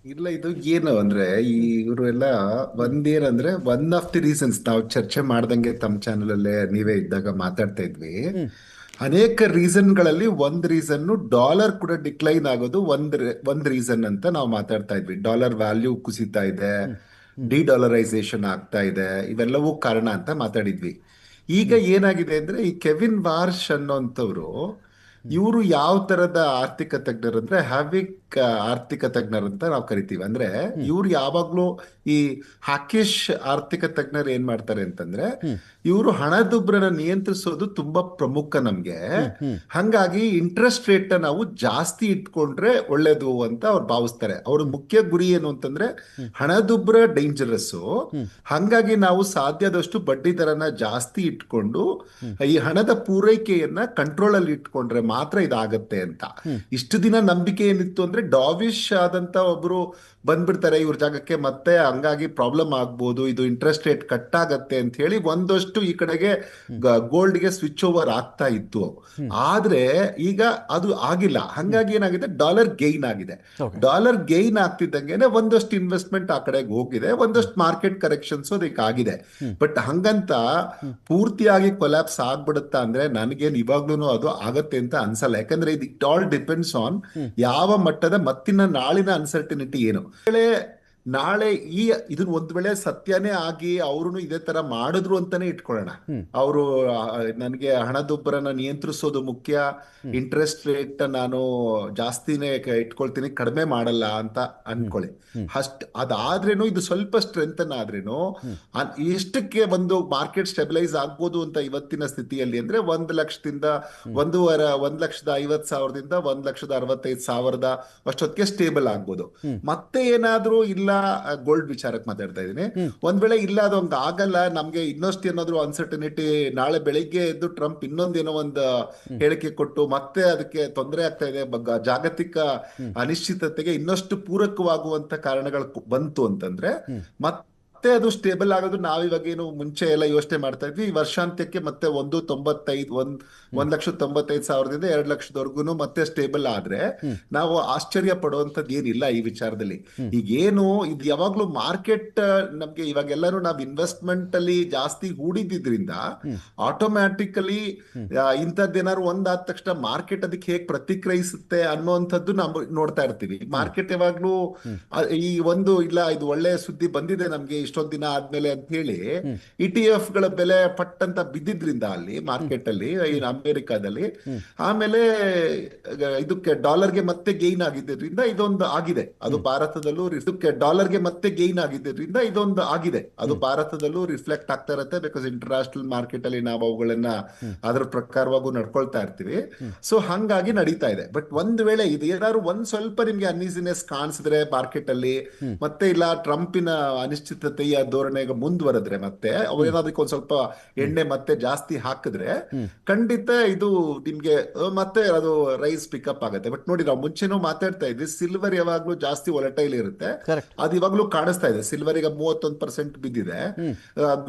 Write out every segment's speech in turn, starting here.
ಇಲ್ಲ, ಇದು ಏನು ಅಂದ್ರೆ ಈ ಹ್ಮ್ ಇವರು ಎಲ್ಲ ಹ್ಮ್ ಒಂದೇನಂದ್ರೆ ಒನ್ ಆಫ್ ದಿ ರೀಸನ್ಸ್ ನಾವು ಚರ್ಚೆ ಮಾಡ್ದಂಗೆ ತಮ್ಮ ಚಾನಲ್ ಅಲ್ಲೇ ನೀವೇ ಇದ್ದಾಗ ಮಾತಾಡ್ತಾ ಇದ್ವಿ. ಹ್ಮ್ ಅನೇಕ ರೀಸನ್ಗಳಲ್ಲಿ ಒಂದ್ ರೀಸನ್ ಡಾಲರ್ ಕೂಡ ಡಿಕ್ಲೈನ್ ಆಗೋದು ಒಂದ್ ರೀಸನ್ ಅಂತ ನಾವು ಮಾತಾಡ್ತಾ ಇದ್ವಿ. ಡಾಲರ್ ವ್ಯಾಲ್ಯೂ ಕುಸಿತಾ ಇದೆ, ಹ್ಮ್ ಹ್ಮ್ ಡಿಡಾಲರೈಸೇಷನ್ ಆಗ್ತಾ ಇದೆ, ಇವೆಲ್ಲವೂ ಕಾರಣ ಅಂತ ಮಾತಾಡಿದ್ವಿ. ಈಗ ಹ್ಮ್ ಏನಾಗಿದೆ ಅಂದ್ರೆ ಈ ಕೆವಿನ್ ವಾರ್ಶ್ ಅನ್ನೋಂಥವ್ರು, ಹ್ಮ್ ಇವರು ಯಾವ ತರದ ಆರ್ಥಿಕ ತಜ್ಞರು ಅಂದ್ರೆ ಹ್ಯಾವಿಕ್ ಆರ್ಥಿಕ ತಜ್ಞರು ಅಂತ ನಾವು ಕರಿತೀವಿ. ಅಂದ್ರೆ ಹ್ಮ್ ಇವ್ರು ಯಾವಾಗ್ಲೂ ಈ ಹಾಕಿಶ್ ಆರ್ಥಿಕ ತಜ್ಞರು ಏನ್ ಮಾಡ್ತಾರೆ ಅಂತಂದ್ರೆ, ಹ್ಮ್ ಇವರು ಹಣದುಬ್ಬರನ ನಿಯಂತ್ರಿಸೋದು ತುಂಬಾ ಪ್ರಮುಖ ನಮ್ಗೆ. ಹ್ಮ್ ಹ್ಮ್ ಹಂಗಾಗಿ ಇಂಟ್ರೆಸ್ಟ್ ರೇಟ್ ನಾವು ಜಾಸ್ತಿ ಇಟ್ಕೊಂಡ್ರೆ ಒಳ್ಳೇದು ಅಂತ ಅವ್ರು ಭಾವಿಸ್ತಾರೆ. ಅವ್ರ ಹ್ಮ್ ಮುಖ್ಯ ಗುರಿ ಏನು ಅಂತಂದ್ರೆ ಹ್ಮ್ ಹಣದುಬ್ಬರ ಡೇಂಜರಸ್ಸು. ಹ್ಮ್ ಹಂಗಾಗಿ ನಾವು ಸಾಧ್ಯದಷ್ಟು ಬಡ್ಡಿ ದರನ ಜಾಸ್ತಿ ಇಟ್ಕೊಂಡು ಹ್ಮ್ ಈ ಹಣದ ಪೂರೈಕೆಯನ್ನ ಕಂಟ್ರೋಲ್ ಅಲ್ಲಿ ಇಟ್ಕೊಂಡ್ರೆ ಮಾತ್ರ ಇದಾಗತ್ತೆ ಅಂತ. ಹ್ಮ್ ಇಷ್ಟು ದಿನ ನಂಬಿಕೆ ಏನಿತ್ತು ಅಂದ್ರೆ ಡಾವಿಶ್ ಆದಂತ ಒಬ್ರು ಬಂದ್ಬಿಡ್ತಾರೆ ಇವ್ರ ಜಾಗಕ್ಕೆ, ಮತ್ತೆ ಹಂಗಾಗಿ ಪ್ರಾಬ್ಲಮ್ ಆಗ್ಬೋದು, ಇದು ಇಂಟ್ರೆಸ್ಟ್ ರೇಟ್ ಕಟ್ ಆಗತ್ತೆ ಅಂತ ಹೇಳಿ ಒಂದಷ್ಟು ಈ ಕಡೆಗೆ ಹ್ಮ್ ಗೋಲ್ಡ್ಗೆ ಸ್ವಿಚ್ ಓವರ್ ಆಗ್ತಾ ಇತ್ತು. ಹ್ಮ್ ಆದ್ರೆ ಈಗ ಅದು ಆಗಿಲ್ಲ. ಹ್ಮ್ ಹಂಗಾಗಿ ಏನಾಗಿದೆ, ಡಾಲರ್ ಗೈನ್ ಆಗಿದೆ. ಓಕೆ. ಡಾಲರ್ ಗೈನ್ ಆಗ್ತಿದ್ದಂಗೆನೆ ಒಂದಷ್ಟು ಇನ್ವೆಸ್ಟ್ಮೆಂಟ್ ಆ ಕಡೆಗೆ ಹೋಗಿದೆ, ಹ್ಮ್ ಒಂದಷ್ಟು ಮಾರ್ಕೆಟ್ ಕರೆಕ್ಷನ್ಸ್ ಅದಕ್ಕೆ ಆಗಿದೆ. ಹ್ಮ್ ಬಟ್ ಹಂಗಂತ ಹ್ಮ್ ಪೂರ್ತಿಯಾಗಿ ಕೊಲ್ಯಾಪ್ಸ್ ಆಗ್ಬಿಡುತ್ತಾ ಅಂದ್ರೆ ನನಗೇನು ಇವಾಗ್ಲೂ ಅದು ಆಗತ್ತೆ ಅಂತ ಅನ್ಸಲ್ಲ. ಯಾಕಂದ್ರೆ ಇದು ಇಟ್ ಆಲ್ ಡಿಪೆಂಡ್ಸ್ ಆನ್ ಹ್ಮ್ ಯಾವ ಮಟ್ಟದ ಮತ್ತಿನ ನಾಳಿನ ಅನ್ಸರ್ಟಿನಿಟಿ ಏನು. ನಾಳೆ ಈ ಇದನ್ನ ಒಂದ್ ವೇಳೆ ಸತ್ಯನೇ ಆಗಿ ಅವ್ರು ಇದೇ ತರ ಮಾಡಿದ್ರು ಅಂತಾನೆ ಇಟ್ಕೊಳ್ಳೋಣ. ಹ್ಮ್ ಅವರು ನನಗೆ ಹಣದುಬ್ಬರನ ನಿಯಂತ್ರಿಸೋದು ಮುಖ್ಯ, ಹ್ಮ್ ಇಂಟ್ರೆಸ್ಟ್ ರೇಟ್ ನಾನು ಜಾಸ್ತಿನೇ ಇಟ್ಕೊಳ್ತೀನಿ, ಕಡಿಮೆ ಮಾಡಲ್ಲ ಅಂತ ಹ್ಮ್ ಅನ್ಕೊಳ್ಳಿ. ಹ್ಮ್ ಅದಾದ್ರೇನು ಇದು ಸ್ವಲ್ಪ ಸ್ಟ್ರೆಂಥನ್ ಆದ್ರೇನು ಹ್ಮ್ ಎಷ್ಟಕ್ಕೆ ಒಂದು ಮಾರ್ಕೆಟ್ ಸ್ಟೆಬಿಲೈಸ್ ಆಗ್ಬೋದು ಅಂತ ಇವತ್ತಿನ ಸ್ಥಿತಿಯಲ್ಲಿ ಅಂದ್ರೆ 1 ಲಕ್ಷದಿಂದ ಹ್ಮ್ 1,50,000ದಿಂದ 1,65,000 ಅಷ್ಟೊತ್ತಿಗೆ ಸ್ಟೇಬಲ್ ಆಗ್ಬೋದು. ಹ್ಮ್ ಮತ್ತೆ ಏನಾದ್ರೂ ಇಲ್ಲ, ಗೋಲ್ಡ್ ವಿಚಾರಕ್ಕೆ ಮಾತಾಡ್ತಾ ಇದ್ದೀನಿ. ಹ್ಮ್ ಒಂದ್ ವೇಳೆ ಇಲ್ಲ ಅದು ಹಂಗ ಆಗಲ್ಲ, ನಮ್ಗೆ ಇನ್ನಷ್ಟು ಏನಾದ್ರು ಅನ್ಸರ್ಟನಿಟಿ, ನಾಳೆ ಬೆಳಿಗ್ಗೆ ಎದ್ದು ಟ್ರಂಪ್ ಇನ್ನೊಂದೇನೋ ಒಂದು ಹ್ಮ್ ಹೇಳಿಕೆ ಕೊಟ್ಟು ಮತ್ತೆ ಅದಕ್ಕೆ ತೊಂದರೆ ಆಗ್ತಾ ಇದೆ, ಜಾಗತಿಕ ಹ್ಮ್ ಅನಿಶ್ಚಿತತೆಗೆ ಇನ್ನಷ್ಟು ಪೂರಕವಾಗುವಂತ ಕಾರಣಗಳು ಬಂತು ಅಂತಂದ್ರೆ ಹ್ಮ್ ಮತ್ತೆ ಅದು ಸ್ಟೇಬಲ್ ಆಗೋದು. ನಾವಿವಾಗ ಏನು ಮುಂಚೆ ಎಲ್ಲ ಯೋಚನೆ ಮಾಡ್ತಾ ಇದ್ವಿ, ಈ ವರ್ಷಾಂತ್ಯಕ್ಕೆ ಮತ್ತೆ 1,95 ಹ್ಮ್ 1,95,000ದಿಂದ 2 ಲಕ್ಷದವರೆಗೂ ಮತ್ತೆ ಸ್ಟೇಬಲ್ ಆದ್ರೆ ಹ್ಮ್ ನಾವು ಆಶ್ಚರ್ಯ ಪಡುವಂಥದ್ದು ಏನಿಲ್ಲ ಈ ವಿಚಾರದಲ್ಲಿ. ಹ್ಮ್ ಈಗೇನು ಇದು ಯಾವಾಗ್ಲೂ ಮಾರ್ಕೆಟ್ ನಮ್ಗೆ ಇವಾಗೆಲ್ಲರೂ ನಾವು ಇನ್ವೆಸ್ಟ್ಮೆಂಟ್ ಅಲ್ಲಿ ಜಾಸ್ತಿ ಹೂಡಿದ್ರಿಂದ ಹ್ಮ್ ಆಟೋಮ್ಯಾಟಿಕಲಿ ಹ್ಮ್ ಇಂಥದ್ದೇನಾದ್ರು ಒಂದಾದ ತಕ್ಷಣ ಮಾರ್ಕೆಟ್ ಅದಕ್ಕೆ ಹೇಗೆ ಪ್ರತಿಕ್ರಿಯಿಸುತ್ತೆ ಅನ್ನೋಂಥದ್ದು ನಾವು ನೋಡ್ತಾ ಇರ್ತೀವಿ. ಹ್ಮ್ ಮಾರ್ಕೆಟ್ ಯಾವಾಗ್ಲೂ ಹ್ಮ್ ಈ ಒಂದು ಇಲ್ಲ ಇದು ಒಳ್ಳೆ ಸುದ್ದಿ ಬಂದಿದೆ ನಮ್ಗೆ ಇಷ್ಟೊಂದು ದಿನ ಆದ್ಮೇಲೆ ಅಂತ ಹೇಳಿ ಹ್ಮ್ ಇ ಟಿ ಎಫ್ ಗಳ ಬೆಲೆ ಪಟ್ ಅಂತ ಬಿದ್ದಿದ್ರಿಂದ ಅಲ್ಲಿ ಹ್ಮ್ ಮಾರ್ಕೆಟ್ ಅಲ್ಲಿ ಹ್ಮ್ ಅಮೆರಿಕಾದಲ್ಲಿ, ಹ್ಮ್ ಆಮೇಲೆ ಇದಕ್ಕೆ ಡಾಲರ್ಗೆ ಮತ್ತೆ ಗೈನ್ ಆಗಿದ್ದರಿಂದ ಇದೊಂದು ಆಗಿದೆ. ಅದು ಹ್ಮ್ ಭಾರತದಲ್ಲೂ ಇದಕ್ಕೆ ಡಾಲರ್ಗೆ ಮತ್ತೆ ಗೈನ್ ಆಗಿದ್ದರಿಂದ ಇದೊಂದು ಆಗಿದೆ. ಅದು ಹ್ಮ್ ಭಾರತದಲ್ಲೂ ರಿಫ್ಲೆಕ್ಟ್ ಆಗ್ತಾ ಇರುತ್ತೆ, ಬಿಕಾಸ್ ಇಂಟರ್ನ್ಯಾಷನಲ್ ಮಾರ್ಕೆಟ್ ಅಲ್ಲಿ ನಾವು ಅವುಗಳನ್ನ ಹ್ಮ್ ಅದರ ಪ್ರಕಾರವಾಗೂ ನಡ್ಕೊಳ್ತಾ ಇರ್ತೀವಿ. ಹ್ಮ್ ಸೊ ಹಂಗಾಗಿ ನಡೀತಾ ಇದೆ. ಬಟ್ ಒಂದ್ ವೇಳೆ ಇದು ಏನಾದ್ರು ಒಂದ್ ಸ್ವಲ್ಪ ನಿಮ್ಗೆ ಅನ್ಈಸಿನೆಸ್ ಕಾಣಿಸಿದ್ರೆ ಮಾರ್ಕೆಟ್ ಅಲ್ಲಿ, ಹ್ಮ್ ಮತ್ತೆ ಇಲ್ಲ ಟ್ರಂಪಿನ ಅನಿಶ್ಚಿತತೆಯ ಧೋರಣೆಗೆ ಮುಂದುವರೆದ್ರೆ, ಮತ್ತೆ ಹ್ಮ್ ಅವೇನಾದಕ್ಕೆ ಒಂದ್ ಸ್ವಲ್ಪ ಹ್ಮ್ ಎಣ್ಣೆ ಮತ್ತೆ ಜಾಸ್ತಿ ಹಾಕಿದ್ರೆ ಹ್ಮ್ ಖಂಡಿತ ಇದು ನಿಮ್ಗೆ ಮತ್ತೆ ಅದು ರೈಸ್ ಪಿಕಪ್ ಆಗುತ್ತೆ. ಬಟ್ ನೋಡಿ, ನಾವು ಮುಂಚೆನೂ ಮಾತಾಡ್ತಾ ಇದ್ವಿ, ಸಿಲ್ವರ್ ಯಾವಾಗ್ಲೂ ಜಾಸ್ತಿ ಒಲಟೈಲ್ ಇರುತ್ತೆ. ಕರೆಕ್ಟ್. ಅದು ಇವಾಗ್ಲೂ ಕಾಣಿಸ್ತಾ ಇದೆ. ಸಿಲ್ವರ್ ಈಗ 31% ಬಿದ್ದಿದೆ. ಹ್ಮ್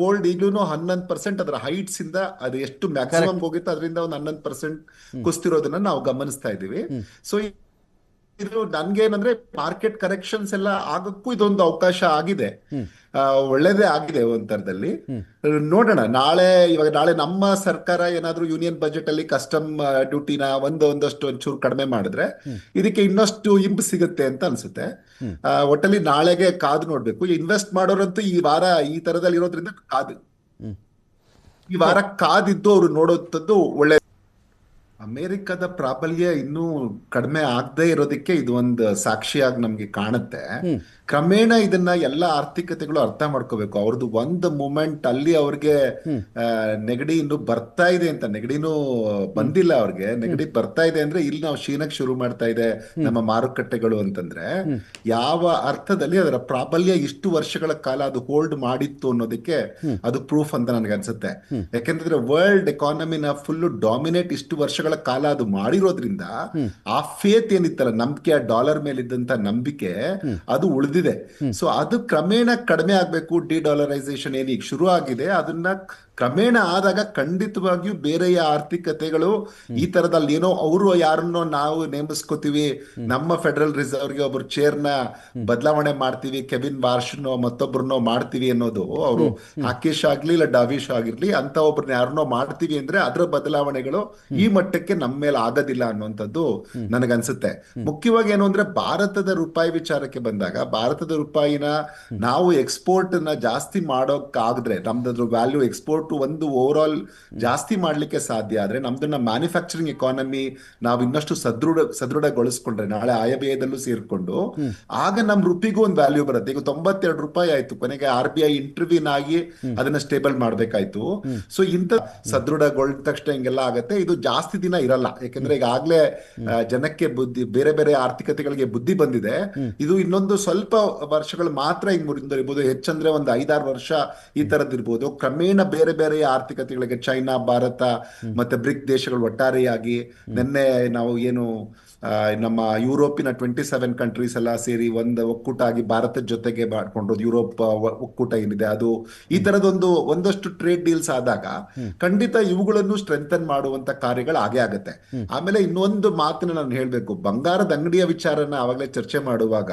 ಗೋಲ್ಡ್ ಈಗ್ಲೂ 11% ಅದರ ಹೈಟ್ಸ್ ಇಂದ ಅದು ಎಷ್ಟು ಮ್ಯಾಕ್ಸಿಮಮ್ ಕರೆಕ್ಟ್. ಹೋಗಿತ್ತು ಅದರಿಂದ ಒಂದು 11% ಹ್ಮ್ ಕುಸ್ತಿರೋದನ್ನ ನಾವು ಗಮನಿಸ್ತಾ ಇದ್ದೀವಿ. ಹ್ಮ್ ಸೊ ಇದು ನನ್ಗೇನಂದ್ರೆ ಮಾರ್ಕೆಟ್ ಕರೆಕ್ಷನ್ಸ್ ಎಲ್ಲ ಆಗಕ್ಕೂ ಇದೊಂದು ಅವಕಾಶ ಆಗಿದೆ. ಹ್ಮ್ ಆ, ಒಳ್ಳೇದೇ ಆಗಿದೆ ಒಂದ್ ತರದಲ್ಲಿ. ಹ್ಮ್ ನೋಡೋಣ ನಾಳೆ ನಮ್ಮ ಸರ್ಕಾರ ಏನಾದ್ರೂ ಯೂನಿಯನ್ ಬಜೆಟ್ ಅಲ್ಲಿ ಕಸ್ಟಮ್ ಡ್ಯೂಟಿನ ಒಂದಷ್ಟು ಒಂಚೂರು ಕಡಿಮೆ ಮಾಡಿದ್ರೆ ಹ್ಮ್ ಇದಕ್ಕೆ ಇನ್ನಷ್ಟು ಇಂಬು ಸಿಗುತ್ತೆ ಅಂತ ಅನ್ಸುತ್ತೆ. ಹ್ಮ್ ಒಟ್ಟಲ್ಲಿ ನಾಳೆಗೆ ಕಾದು ನೋಡ್ಬೇಕು. ಇನ್ವೆಸ್ಟ್ ಮಾಡೋರಂತೂ ಈ ವಾರ ಈ ತರದಲ್ಲಿ ಇರೋದ್ರಿಂದ ಹ್ಮ್ ಈ ಸೊ ವಾರ ಕಾದಿದ್ದು ಅವ್ರು ನೋಡುವಂಥದ್ದು ಒಳ್ಳೆ. ಅಮೆರಿಕದ ಪ್ರಾಬಲ್ಯ ಇನ್ನೂ ಕಡಿಮೆ ಆಗದೆ ಇರೋದಕ್ಕೆ ಇದು ಒಂದು ಸಾಕ್ಷಿಯಾಗಿ ನಮ್ಗೆ ಕಾಣುತ್ತೆ. ಹ್ಮ್ ಕ್ರಮೇಣ ಇದನ್ನ ಎಲ್ಲ ಆರ್ಥಿಕತೆಗಳು ಅರ್ಥ ಮಾಡ್ಕೋಬೇಕು. ಅವ್ರದ್ದು ಒಂದು ಮೂಮೆಂಟ್ ಅಲ್ಲಿ ಅವ್ರಿಗೆ ಹ್ಮ್ ನೆಗಡಿ ಇನ್ನು ಬರ್ತಾ ಇದೆ ಅಂತ, ನೆಗಡಿನೂ ಹ್ಮ್ ಬಂದಿಲ್ಲ ಅವ್ರಿಗೆ, ಹ್ಮ್ ನೆಗಡಿ ಬರ್ತಾ ಇದೆ ಅಂದ್ರೆ ಇಲ್ಲಿ ನಾವು ಕ್ಷೀಣಕ್ಕೆ ಶುರು ಮಾಡ್ತಾ ಇದೆ ಹ್ಮ್ ನಮ್ಮ ಮಾರುಕಟ್ಟೆಗಳು ಅಂತಂದ್ರೆ ಹ್ಮ್ ಯಾವ ಅರ್ಥದಲ್ಲಿ ಅದರ ಪ್ರಾಬಲ್ಯ ಇಷ್ಟು ವರ್ಷಗಳ ಕಾಲ ಅದು ಹೋಲ್ಡ್ ಮಾಡಿತ್ತು ಅನ್ನೋದಕ್ಕೆ ಹ್ಮ್ ಅದು ಪ್ರೂಫ್ ಅಂತ ನನಗೆ ಅನ್ಸುತ್ತೆ. ಹ್ಮ್ ಯಾಕೆಂದ್ರೆ ವರ್ಲ್ಡ್ ಎಕಾನಮಿನ ಫುಲ್ ಡಾಮಿನೇಟ್ ಇಷ್ಟು ವರ್ಷಗಳ ಕಾಲ ಅದು ಮಾಡಿರೋದ್ರಿಂದ ಹ್ಮ್ ಆ ಫೇತ್ ಏನಿತ್ತಲ್ಲ, ನಂಬಿಕೆ, ಆ ಡಾಲರ್ ಮೇಲೆ ಇದ್ದಂತ ನಂಬಿಕೆ ಹ್ಮ್ ಅದು ಉಳಿದಿದೆ. ಹ್ಮ್ ಸೊ ಅದು ಕ್ರಮೇಣ ಕಡಿಮೆ ಆಗ್ಬೇಕು. ಡಿ ಡಾಲರೈಸೇಷನ್ ಏನೀಗ ಶುರು ಆಗಿದೆ ಅದನ್ನ ಕ್ರಮೇಣ ಆದಾಗ ಖಂಡಿತವಾಗಿಯೂ ಬೇರೆಯ ಆರ್ಥಿಕತೆಗಳು ಈ ತರದಲ್ಲಿ ಏನೋ ಅವರು ಯಾರನ್ನೋ ನಾವು ನೇಮಿಸ್ಕೋತೀವಿ, ನಮ್ಮ ಫೆಡರಲ್ ರಿಸರ್ವ್ಗೆ ಒಬ್ರು ಚೇರ್ನ ಬದಲಾವಣೆ ಮಾಡ್ತೀವಿ, ಕೆವಿನ್ ವಾರ್ಷ್ನೋ ಮತ್ತೊಬ್ಬರನ್ನೋ ಮಾಡ್ತೀವಿ ಅನ್ನೋದು, ಅವರು ಆಕೇಶ್ ಆಗ್ಲಿ ಇಲ್ಲ ಡಾವಿಶ್ ಆಗಿರ್ಲಿ ಅಂತ ಒಬ್ರನ್ನ ಯಾರನ್ನೋ ಮಾಡ್ತೀವಿ ಅಂದ್ರೆ ಅದರ ಬದಲಾವಣೆಗಳು ಈ ಮಟ್ಟಕ್ಕೆ ನಮ್ಮ ಮೇಲೆ ಆಗೋದಿಲ್ಲ ಅನ್ನುವಂಥದ್ದು ನನಗನ್ಸುತ್ತೆ. ಮುಖ್ಯವಾಗಿ ಏನು ಅಂದ್ರೆ ಭಾರತದ ರೂಪಾಯಿ ವಿಚಾರಕ್ಕೆ ಬಂದಾಗ, ಭಾರತದ ರೂಪಾಯಿನ ನಾವು ಎಕ್ಸ್ಪೋರ್ಟ್ ನ ಜಾಸ್ತಿ ಮಾಡೋಕ್ಕಾಗದ್ರೆ, ನಮ್ದು ವ್ಯಾಲ್ಯೂ ಎಕ್ಸ್ಪೋರ್ಟ್ ಒಂದು ಓವರ್ ಆಲ್ ಜಾಸ್ತಿ ಮಾಡ್ಲಿಕ್ಕೆ ಸಾಧ್ಯ ಆದ್ರೆ, ನಮ್ದನ್ನ ಮ್ಯಾನುಫ್ಯಾಕ್ಚರಿಂಗ್ ಎಕಾನಮಿ ನಾವು ಇನ್ನಷ್ಟು ಸದೃಢಗೊಳಿಸ್ಕೊಂಡ್ರೆ, ನಾಳೆ ಆಯವ್ಯಯದಲ್ಲೂ ಸೇರ್ಕೊಂಡು, ಆಗ ನಮ್ ರುಪಿಗೂ ಒಂದು ವ್ಯಾಲ್ಯೂ ಬರುತ್ತೆ. ಈಗ 92 ರೂಪಾಯಿ ಆಯ್ತು, ಕೊನೆಗೆ RBI ಇಂಟರ್ವ್ಯೂನ್ ಆಗಿ ಅದನ್ನ ಸ್ಟೇಬಲ್ ಮಾಡ್ಬೇಕಾಯ್ತು. ಸೊ ಇಂಥ ಸದೃಢಗೊಳ್ಳ ತಕ್ಷಣ ಹಿಂಗೆಲ್ಲ ಆಗತ್ತೆ. ಇದು ಜಾಸ್ತಿ ದಿನ ಇರಲ್ಲ, ಯಾಕಂದ್ರೆ ಈಗಾಗ್ಲೇ ಜನಕ್ಕೆ ಬುದ್ಧಿ, ಬೇರೆ ಬೇರೆ ಆರ್ಥಿಕತೆಗಳಿಗೆ ಬುದ್ಧಿ ಬಂದಿದೆ. ಇದು ಇನ್ನೊಂದು ಸ್ವಲ್ಪ ವರ್ಷಗಳು ಮಾತ್ರ ಹಿಂಗ್ ಮುಂದುವರಿಬಹುದು, ಹೆಚ್ಚಂದ್ರೆ ಒಂದು 5-6 ವರ್ಷ ಈ ತರದಿರ್ಬೋದು. ಕ್ರಮೇಣ ಬೇರೆ ಬೇರೆ ಆರ್ಥಿಕತೆಗಳಿಗೆ, ಚೈನಾ, ಭಾರತ ಮತ್ತೆ ಬ್ರಿಕ್ ದೇಶಗಳು ಒಟ್ಟಾರೆಯಾಗಿ, ನಿನ್ನೆ ನಾವು ಏನು ನಮ್ಮ ಯುರೋಪಿನ 27 ಕಂಟ್ರೀಸ್ ಎಲ್ಲ ಸೇರಿ ಒಂದು ಒಕ್ಕೂಟ ಆಗಿ ಭಾರತದ ಜೊತೆಗೆ ಮಾಡ್ಕೊಂಡು ಯುರೋಪ್ ಒಕ್ಕೂಟ ಏನಿದೆ ಅದು, ಈ ತರದೊಂದು ಒಂದಷ್ಟು ಟ್ರೇಡ್ ಡೀಲ್ಸ್ ಆದಾಗ ಖಂಡಿತ ಇವುಗಳನ್ನು ಸ್ಟ್ರೆಂಥನ್ ಮಾಡುವಂತ ಕಾರ್ಯಗಳು ಆಗೇ ಆಗತ್ತೆ. ಆಮೇಲೆ ಇನ್ನೊಂದು ಮಾತನ್ನ ನಾನು ಹೇಳ್ಬೇಕು, ಬಂಗಾರದ ಅಂಗಡಿಯ ವಿಚಾರನ ಆವಾಗಲೇ ಚರ್ಚೆ ಮಾಡುವಾಗ,